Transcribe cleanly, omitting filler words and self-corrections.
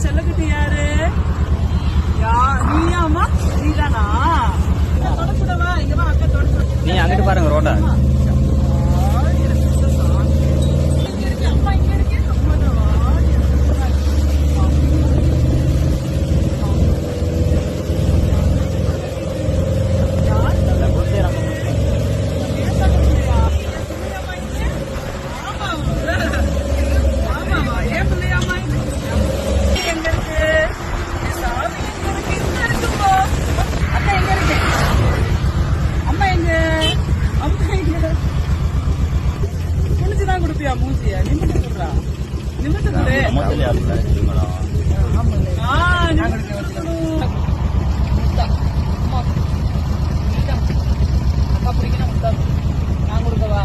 செல்லக்குட்டி யாரு? நீயாமா? நீதானா? தொடக்கூடவா? இங்கதான் அக்கா தொடச்சு. நீ அங்கிட்டு பாருங்க ரோட்டா. மூஞ்சியா நிமிட்டு குடுறா, நிமிட்டு குடு. அக்கா பிடிக்கணும் முத்தா நான் கொடுக்கவா?